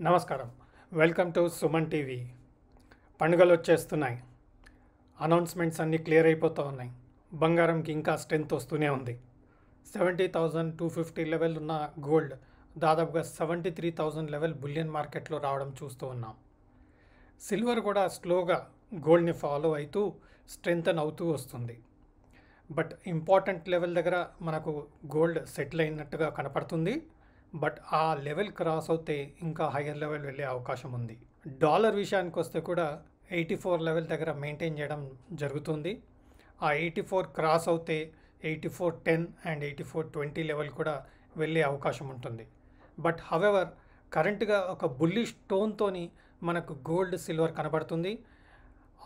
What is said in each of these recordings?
నమస్కారం. Welcome to Suman TV. పండుగలు వచ్చేస్తున్నాయి. అనౌన్స్మెంట్స్ అన్నీ క్లియర్ అయిపోతూ ఉన్నాయి. బంగారంకి ఇంకా స్ట్రెంత్ వస్తూనే ఉంది. 70,250 లెవెల్ ఉన్న గోల్డ్ దాదాపుగా 73,000 లెవెల్ బులియన్ మార్కెట్లో రావడం చూస్తూ ఉన్నాం. సిల్వర్ కూడా స్లోగా గోల్డ్ని ఫాలో అవుతూ స్ట్రెంగ్తన్ అవుతూ వస్తుంది. బట్ ఇంపార్టెంట్ లెవెల్ దగ్గర మనకు గోల్డ్ సెటిల్ అయినట్టుగా కనపడుతుంది. బట్ ఆ లెవెల్ క్రాస్ అవుతే ఇంకా హయ్యర్ లెవెల్ వెళ్ళే అవకాశం ఉంది. డాలర్ విషయానికి వస్తే కూడా 84 లెవెల్ దగ్గర మెయింటైన్ చేయడం జరుగుతుంది. ఆ 84 క్రాస్ అవుతే 84.10 అండ్ 84.20 లెవెల్ కూడా వెళ్ళే అవకాశం ఉంటుంది. బట్ హవెవర్ కరెంట్గా ఒక బుల్లిష్ టోన్తోని మనకు గోల్డ్ సిల్వర్ కనబడుతుంది.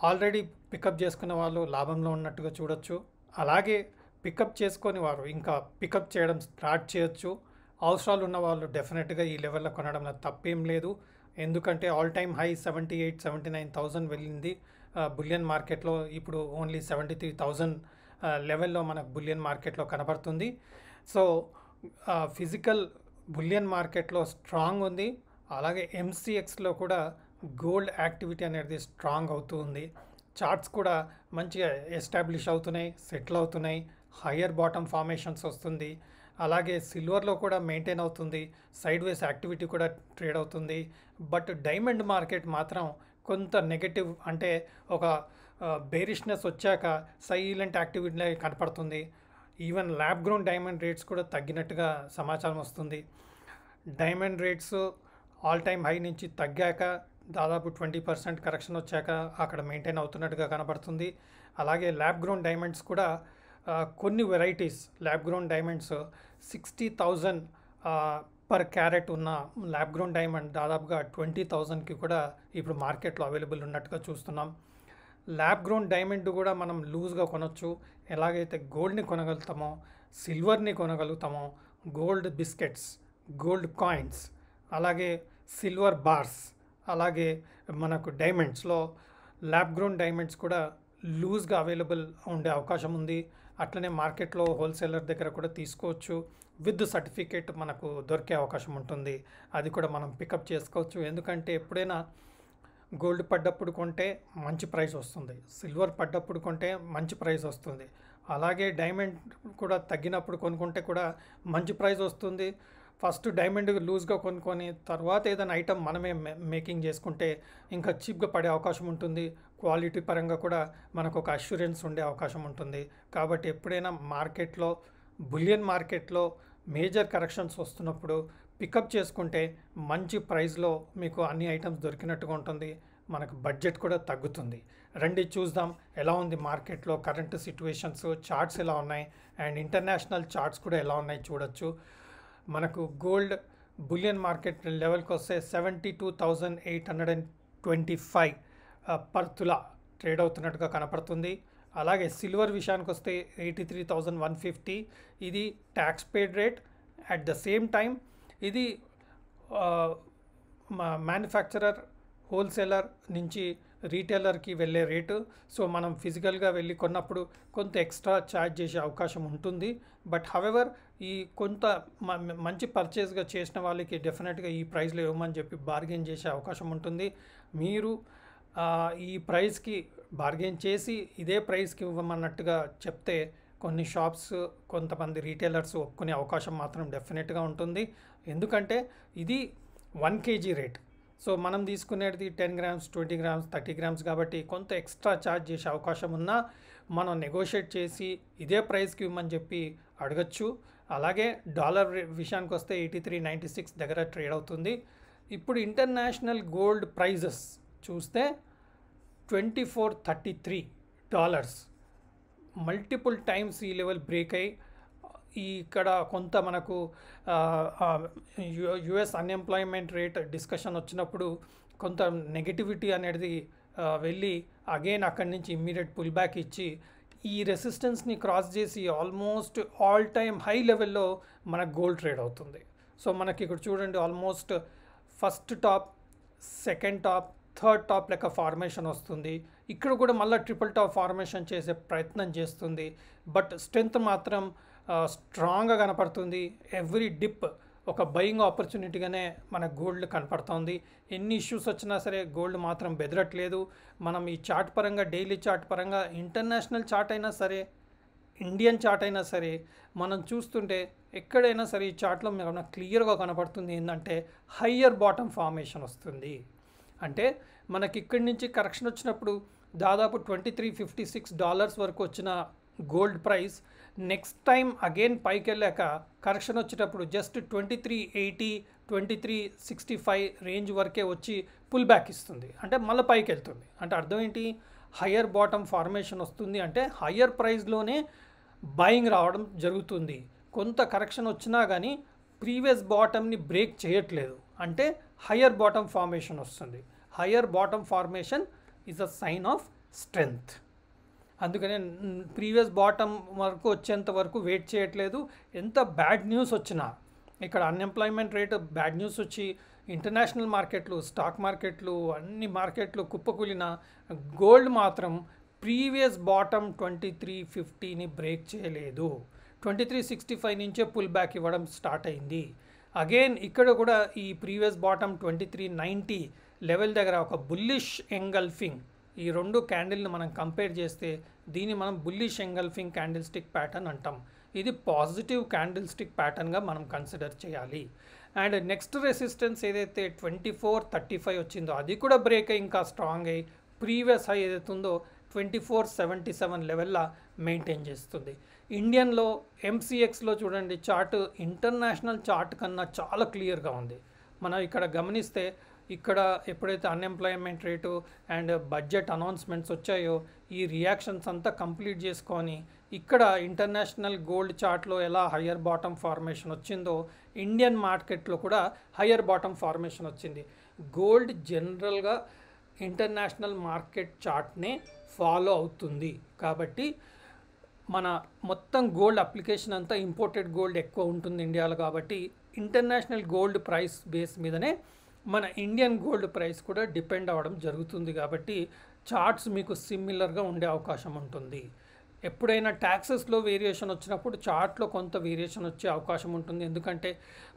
ఆల్రెడీ పికప్ చేసుకున్న వాళ్ళు లాభంలో ఉన్నట్టుగా చూడొచ్చు. అలాగే పికప్ చేసుకొని వారు ఇంకా పికప్ చేయడం స్టార్ట్ చేయొచ్చు. అవసరాలు ఉన్న వాళ్ళు డెఫినెట్గా ఈ లెవెల్లో కొనడంలో తప్పేం లేదు. ఎందుకంటే ఆల్ టైమ్ హై 78,000-79,000 వెళ్ళింది బులియన్ మార్కెట్లో. ఇప్పుడు ఓన్లీ 73,000 లెవెల్లో మనకు బులియన్ మార్కెట్లో కనబడుతుంది. సో ఫిజికల్ బులియన్ మార్కెట్లో స్ట్రాంగ్ ఉంది. అలాగే ఎంసీఎక్స్లో కూడా గోల్డ్ యాక్టివిటీ అనేది స్ట్రాంగ్ అవుతూ ఉంది. చార్ట్స్ కూడా మంచిగా ఎస్టాబ్లిష్ అవుతున్నాయి, సెటిల్ అవుతున్నాయి. హయ్యర్ బాటమ్ ఫార్మేషన్స్ వస్తుంది. అలాగే సిల్వర్లో కూడా మెయింటైన్ అవుతుంది. సైడ్ వేస్ యాక్టివిటీ కూడా ట్రేడ్ అవుతుంది. బట్ డైమండ్ మార్కెట్ మాత్రం కొంత నెగటివ్, అంటే ఒక బేరిష్నెస్ వచ్చాక సైలెంట్ యాక్టివిటీ కనపడుతుంది. Even lab grown diamond rates కూడా తగ్గినట్టుగా సమాచారం వస్తుంది. Diamond rates all time high నుంచి తగ్గాక దాదాపు 20% కరెక్షన్ వచ్చాక అక్కడ మెయింటైన్ అవుతున్నట్టుగా కనబడుతుంది. అలాగే ల్యాబ్ గ్రోన్ డైమండ్స్ కూడా కొన్ని varieties lab grown diamonds 60,000 per carat ఉన్న ల్యాబ్ గ్రోన్ డైమండ్ దాదాపుగా 20,000కి కూడా ఇప్పుడు మార్కెట్లో అవైలబుల్ ఉన్నట్టుగా చూస్తున్నాం. ల్యాబ్ గ్రోన్ డైమండ్ కూడా మనం లూజ్గా కొనవచ్చు. ఎలాగైతే గోల్డ్ని కొనగలుగుతామో, సిల్వర్ని కొనగలుగుతామో, గోల్డ్ బిస్కెట్స్, గోల్డ్ కాయిన్స్, అలాగే సిల్వర్ బార్స్, అలాగే మనకు డైమండ్స్లో ల్యాబ్ గ్రోన్ డైమండ్స్ కూడా లూజ్గా అవైలబుల్ ఉండే అవకాశం ఉంది. అట్లనే మార్కెట్లో హోల్సేలర్ దగ్గర కూడా తీసుకోవచ్చు. విత్ సర్టిఫికేట్ మనకు దొరికే అవకాశం ఉంటుంది. అది కూడా మనం పికప్ చేసుకోవచ్చు. ఎందుకంటే ఎప్పుడైనా గోల్డ్ పడ్డప్పుడు కొంటే మంచి ప్రైస్ వస్తుంది, సిల్వర్ పడ్డప్పుడు కొంటే మంచి ప్రైస్ వస్తుంది. అలాగే డైమండ్ కూడా తగ్గినప్పుడు కొనుక్కుంటే కూడా మంచి ప్రైస్ వస్తుంది. ఫస్ట్ డైమండ్ లూజ్గా కొనుక్కొని తర్వాత ఏదైనా ఐటమ్ మనమే మేకింగ్ చేసుకుంటే ఇంకా చీప్గా పడే అవకాశం ఉంటుంది. క్వాలిటీ పరంగా కూడా మనకు ఒక అష్యూరెన్స్ ఉండే అవకాశం ఉంటుంది. కాబట్టి ఎప్పుడైనా మార్కెట్లో బులియన్ మార్కెట్లో మేజర్ కరెక్షన్స్ వస్తున్నప్పుడు పికప్ చేసుకుంటే మంచి ప్రైస్లో మీకు అన్ని ఐటమ్స్ దొరికినట్టుగా ఉంటుంది. మనకు బడ్జెట్ కూడా తగ్గుతుంది. రండి చూద్దాం ఎలా ఉంది మార్కెట్లో కరెంట్ సిచ్యువేషన్స్, చార్ట్స్ ఎలా ఉన్నాయి అండ్ ఇంటర్నేషనల్ చార్ట్స్ కూడా ఎలా ఉన్నాయి చూడొచ్చు. మనకు గోల్డ్ బులియన్ మార్కెట్ లెవెల్కి వస్తే 72,825 పర్ తులా ట్రేడ్ అవుతున్నట్టుగా కనపడుతుంది. అలాగే సిల్వర్ విషయానికి వస్తే 83,150. ఇది tax paid rate. At the same time ఇది మ్యానుఫ్యాక్చరర్, హోల్సేలర్ నుంచి రీటైలర్కి వెళ్ళే రేటు. సో మనం ఫిజికల్గా వెళ్ళి కొన్నప్పుడు కొంత ఎక్స్ట్రా ఛార్జ్ చేసే అవకాశం ఉంటుంది. బట్ హవెవర్ ఈ కొంత మంచి పర్చేస్గా చేసిన వాళ్ళకి డెఫినెట్గా ఈ ప్రైస్లో ఇవ్వమని చెప్పి బార్గెన్ చేసే అవకాశం ఉంటుంది. మీరు ఈ ప్రైస్కి బార్గెన్ చేసి ఇదే ప్రైస్కి ఇవ్వమన్నట్టుగా చెప్తే కొన్ని షాప్స్, కొంతమంది రీటైలర్స్ ఒప్పుకునే అవకాశం మాత్రం డెఫినెట్గా ఉంటుంది. ఎందుకంటే ఇది 1 kg రేట్. సో మనం తీసుకునేది 10 grams, 20 grams, 30 grams కాబట్టి కొంత ఎక్స్ట్రా ఛార్జ్ చేసే అవకాశం ఉన్నా మనం నెగోషియేట్ చేసి ఇదే ప్రైస్కి ఇవ్వమని చెప్పి అడగచ్చు. అలాగే డాలర్ విషయానికి వస్తే 83.96 దగ్గర ట్రేడ్ అవుతుంది. ఇప్పుడు ఇంటర్నేషనల్ గోల్డ్ ప్రైజెస్ చూస్తే $2433 మల్టిపుల్ టైమ్స్ ఈ లెవెల్ బ్రేక్ అయ్యి ఇక్కడ కొంత మనకు యుఎస్ అన్ఎంప్లాయ్మెంట్ రేట్ డిస్కషన్ వచ్చినప్పుడు కొంత నెగటివిటీ అనేది వెళ్ళి అగైన్ అక్కడి నుంచి ఇమ్మీడియట్ పుల్ బ్యాక్ ఇచ్చి ఈ రెసిస్టెన్స్ని క్రాస్ చేసి ఆల్మోస్ట్ ఆల్ టైమ్ హై లెవెల్లో మనకు గోల్డ్ ట్రేడ్ అవుతుంది. సో మనకి ఇక్కడ చూడండి almost first top, second top, third top లెక్క ఫార్మేషన్ వస్తుంది. ఇక్కడ కూడా మళ్ళీ ట్రిపుల్ టాప్ ఫార్మేషన్ చేసే ప్రయత్నం చేస్తుంది. బట్ స్ట్రెంత్ మాత్రం స్ట్రాంగ్గా కనపడుతుంది. ఎవ్రీ డిప్ ఒక బయింగ్ ఆపర్చునిటీగానే మన గోల్డ్ కనపడుతోంది. ఎన్ని ఇష్యూస్ వచ్చినా సరే గోల్డ్ మాత్రం బెదరట్లేదు. మనం ఈ చార్ట్ పరంగా, డైలీ చార్ట్ పరంగా, ఇంటర్నేషనల్ చార్ట్ అయినా సరే, ఇండియన్ చార్ట్ అయినా సరే మనం చూస్తుంటే ఎక్కడైనా సరే ఈ చార్ట్లో మనకు క్లియర్గా కనపడుతుంది ఏంటంటే హయ్యర్ బాటమ్ ఫార్మేషన్ వస్తుంది. అంటే మనకి ఇక్కడి నుంచి కరెక్షన్ వచ్చినప్పుడు దాదాపు $2356 వరకు వచ్చిన gold price next time again పైకి వెళ్ళాక కరెక్షన్ వచ్చేటప్పుడు జస్ట్ 2380, 2365 రేంజ్ వరకే వచ్చి పుల్ బ్యాక్ ఇస్తుంది. అంటే మళ్ళీ పైకి వెళ్తుంది. అంటే అర్థం ఏంటి? హయ్యర్ బాటమ్ ఫార్మేషన్ వస్తుంది అంటే హయ్యర్ ప్రైస్లోనే బయింగ్ రావడం జరుగుతుంది. కొంత కరెక్షన్ వచ్చినా కానీ ప్రీవియస్ బాటమ్ని బ్రేక్ చేయట్లేదు అంటే హయ్యర్ బాటమ్ ఫార్మేషన్ వస్తుంది. Higher bottom formation is a sign of strength. అందుకనే ప్రీవియస్ బాటమ్ వరకు వచ్చేంత వరకు వెయిట్ చేయట్లేదు. ఎంత బ్యాడ్ న్యూస్ వచ్చినా, ఇక్కడ అన్ఎంప్లాయ్మెంట్ రేట్ బ్యాడ్ న్యూస్ వచ్చి ఇంటర్నేషనల్ మార్కెట్లు, స్టాక్ మార్కెట్లు, అన్ని మార్కెట్లు కుప్పకూలిన గోల్డ్ మాత్రం ప్రీవియస్ బాటమ్ 2350ని బ్రేక్ చేయలేదు. 2365 నుంచే పుల్ బ్యాక్ ఇవ్వడం స్టార్ట్ అయింది. అగైన్ ఇక్కడ కూడా ఈ ప్రీవియస్ బాటమ్ 2390 లెవెల్ దగ్గర ఒక బుల్లిష్ ఎంగల్ఫింగ్, ఈ రెండు క్యాండిల్ని మనం కంపేర్ చేస్తే దీన్ని మనం bullish engulfing candle stick pattern అంటాం. ఇది పాజిటివ్ క్యాండిల్ స్టిక్ ప్యాటర్న్గా మనం కన్సిడర్ చేయాలి. అండ్ నెక్స్ట్ రెసిస్టెన్స్ ఏదైతే 2435 వచ్చిందో అది కూడా బ్రేక్ అయ్యి ఇంకా స్ట్రాంగ్ అయ్యి ప్రీవియస్ హై ఏదైతే ఉందో 2477 లెవెల్లా మెయింటైన్ చేస్తుంది. ఇండియన్లో ఎంసీఎక్స్లో చూడండి చార్ట్ ఇంటర్నేషనల్ చార్ట్ కన్నా చాలా క్లియర్గా ఉంది. మనం ఇక్కడ గమనిస్తే ఇక్కడ ఎప్పుడైతే unemployment rate and budget announcements వచ్చాయో ఈ రియాక్షన్స్ అంతా కంప్లీట్ చేసుకొని ఇక్కడ ఇంటర్నేషనల్ గోల్డ్ చార్ట్లో ఎలా హయ్యర్ బాటమ్ ఫార్మేషన్ వచ్చిందో ఇండియన్ మార్కెట్లో కూడా హయ్యర్ బాటమ్ ఫార్మేషన్ వచ్చింది. గోల్డ్ జనరల్గా ఇంటర్నేషనల్ మార్కెట్ చార్ట్నే ఫాలో అవుతుంది. కాబట్టి మన మొత్తం గోల్డ్ అప్లికేషన్ అంతా ఇంపోర్టెడ్ గోల్డ్ ఎక్కువ ఉంటుంది ఇండియాలో. కాబట్టి ఇంటర్నేషనల్ గోల్డ్ ప్రైస్ బేస్ మీదనే మన ఇండియన్ గోల్డ్ ప్రైస్ కూడా డిపెండ్ అవ్వడం జరుగుతుంది. కాబట్టి చార్ట్స్ మీకు సిమిలర్గా ఉండే అవకాశం ఉంటుంది. ఎప్పుడైనా ట్యాక్సెస్లో వేరియేషన్ వచ్చినప్పుడు చార్ట్లో కొంత వేరియేషన్ వచ్చే అవకాశం ఉంటుంది. ఎందుకంటే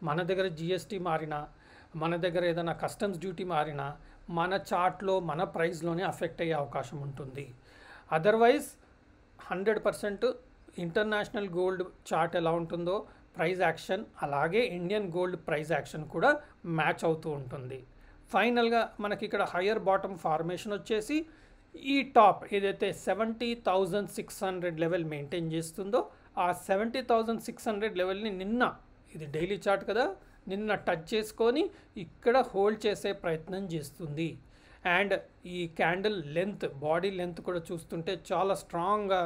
మన దగ్గర జిఎస్టీ మారినా, మన దగ్గర ఏదైనా కస్టమ్స్ డ్యూటీ మారినా మన చార్ట్లో మన ప్రైస్లోనే అఫెక్ట్ అయ్యే అవకాశం ఉంటుంది. అదర్వైజ్ 100% ఇంటర్నేషనల్ గోల్డ్ చార్ట్ ఎలా ఉంటుందో ప్రైస్ యాక్షన్ అలాగే ఇండియన్ గోల్డ్ ప్రైస్ యాక్షన్ కూడా మ్యాచ్ అవుతూ ఉంటుంది. ఫైనల్గా మనకి ఇక్కడ హయ్యర్ బాటమ్ ఫార్మేషన్ వచ్చేసి ఈ టాప్ ఏదైతే 70,600 లెవెల్ మెయింటైన్ చేస్తుందో ఆ 70,600 లెవెల్ని నిన్న, ఇది డైలీ చార్ట్ కదా, నిన్న టచ్ చేసుకొని ఇక్కడ హోల్డ్ చేసే ప్రయత్నం చేస్తుంది. అండ్ ఈ క్యాండిల్ లెంత్, బాడీ లెంత్ కూడా చూస్తుంటే చాలా స్ట్రాంగ్గా,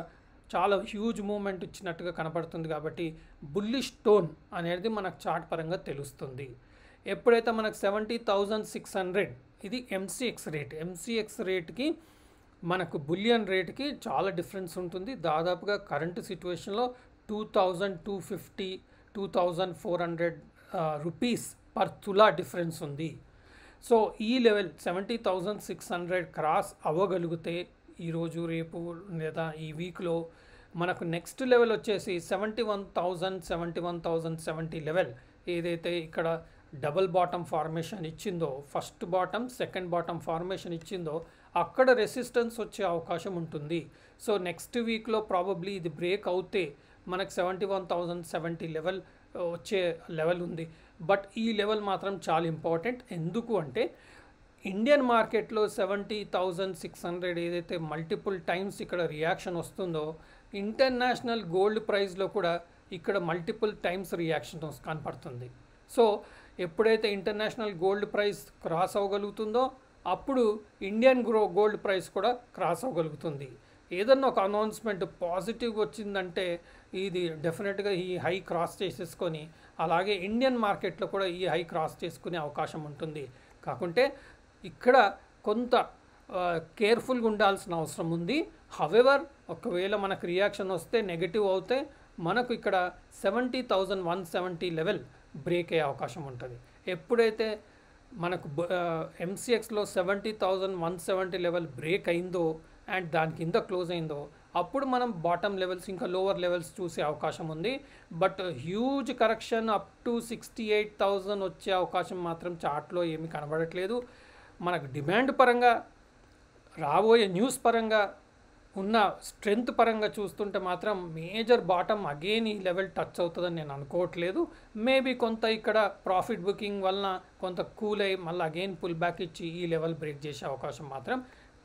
చాలా హ్యూజ్ మూమెంట్ ఇచ్చినట్టుగా కనపడుతుంది. కాబట్టి బుల్లిష్ టోన్ అనేది మనకు చార్ట్ పరంగా తెలుస్తుంది. ఎప్పుడైతే మనకు 70,600 ఇది ఎంసీఎక్స్ రేట్, ఎంసీఎక్స్ రేట్కి మనకు బులియన్ రేట్కి చాలా డిఫరెన్స్ ఉంటుంది. దాదాపుగా కరెంట్ సిచ్యువేషన్లో 2,250, 2,400 రూపీస్ పర్ తులా డిఫరెన్స్ ఉంది. సో ఈ లెవెల్ 70,600 క్రాస్ అవ్వగలిగితే ఈరోజు, రేపు లేదా ఈ వీక్లో మనకు నెక్స్ట్ లెవెల్ వచ్చేసి 71,000, 71,070 లెవెల్ ఏదైతే ఇక్కడ డబుల్ బాటమ్ ఫార్మేషన్ ఇచ్చిందో, first bottom second bottom formation ఇచ్చిందో అక్కడ రెసిస్టెన్స్ వచ్చే అవకాశం ఉంటుంది. సో నెక్స్ట్ వీక్లో ప్రాబబ్లీ ఇది బ్రేక్ అవుతే మనకు 71,070 లెవెల్ వచ్చే లెవెల్ ఉంది. బట్ ఈ లెవెల్ మాత్రం చాలా ఇంపార్టెంట్. ఎందుకు అంటే ఇండియన్ మార్కెట్లో 70,600 ఏదైతే మల్టిపుల్ టైమ్స్ ఇక్కడ రియాక్షన్ వస్తుందో ఇంటర్నేషనల్ గోల్డ్ ప్రైస్లో కూడా ఇక్కడ మల్టిపుల్ టైమ్స్ రియాక్షన్ కనపడుతుంది. సో ఎప్పుడైతే ఇంటర్నేషనల్ గోల్డ్ ప్రైస్ క్రాస్ అవ్వగలుగుతుందో అప్పుడు ఇండియన్ గోల్డ్ ప్రైస్ కూడా క్రాస్ అవ్వగలుగుతుంది. ఏదన్నా ఒక అనౌన్స్మెంట్ పాజిటివ్గా వచ్చిందంటే ఇది డెఫినెట్గా ఈ హై క్రాస్ చేసేసుకొని అలాగే ఇండియన్ మార్కెట్లో కూడా ఈ హై క్రాస్ చేసుకునే అవకాశం ఉంటుంది. కాకుంటే ఇక్కడ కొంత కేర్ఫుల్గా ఉండాల్సిన అవసరం ఉంది. హవెవర్ ఒకవేళ మనకు రియాక్షన్ వస్తే నెగటివ్ అవుతే మనకు ఇక్కడ 70,170 లెవెల్ బ్రేక్ అయ్యే అవకాశం ఉంటుంది. ఎప్పుడైతే మనకు ఎంసీఎక్స్లో 70,170 లెవెల్ బ్రేక్ అయిందో అండ్ దాని కింద క్లోజ్ అయిందో అప్పుడు మనం బాటమ్ లెవెల్స్ ఇంకా లోవర్ లెవెల్స్ చూసే అవకాశం ఉంది. But huge correction up to 68,000 వచ్చే అవకాశం మాత్రం చార్ట్లో ఏమీ కనబడట్లేదు. మనకు డిమాండ్ పరంగా, రాబోయే న్యూస్ పరంగా, ఉన్న స్ట్రెంగ్త్ పరంగా చూస్తుంటే మాత్రం మేజర్ బాటమ్ అగైన్ ఈ లెవెల్ టచ్ అవుతుందని నేను అనుకోవట్లేదు. మేబీ కొంత ఇక్కడ ప్రాఫిట్ బుకింగ్ వలన కొంత కూల్ అయ్యి మళ్ళీ అగైన్ పుల్ బ్యాక్ ఇచ్చి ఈ లెవెల్ బ్రేక్ చేసే అవకాశం మాత్రం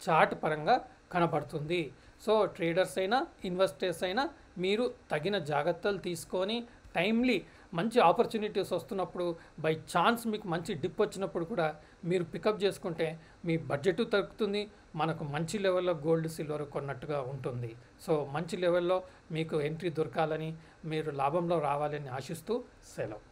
చార్ట్ పరంగా కనబడుతుంది. సో ట్రేడర్స్ అయినా ఇన్వెస్టర్స్ అయినా మీరు తగిన జాగ్రత్తలు తీసుకొని టైమ్లీ మంచి ఆపర్చునిటీస్ వస్తున్నప్పుడు, బై ఛాన్స్ మీకు మంచి డిప్ వచ్చినప్పుడు కూడా మీరు పికప్ చేసుకుంటే మీ బడ్జెట్ తగ్గుతుంది, మనకు మంచి లెవెల్లో గోల్డ్ సిల్వర్ కొన్నట్టుగా ఉంటుంది. సో మంచి లెవెల్లో మీకు ఎంట్రీ దొరకాలని, మీరు లాభంలో రావాలని ఆశిస్తూ సెలవు.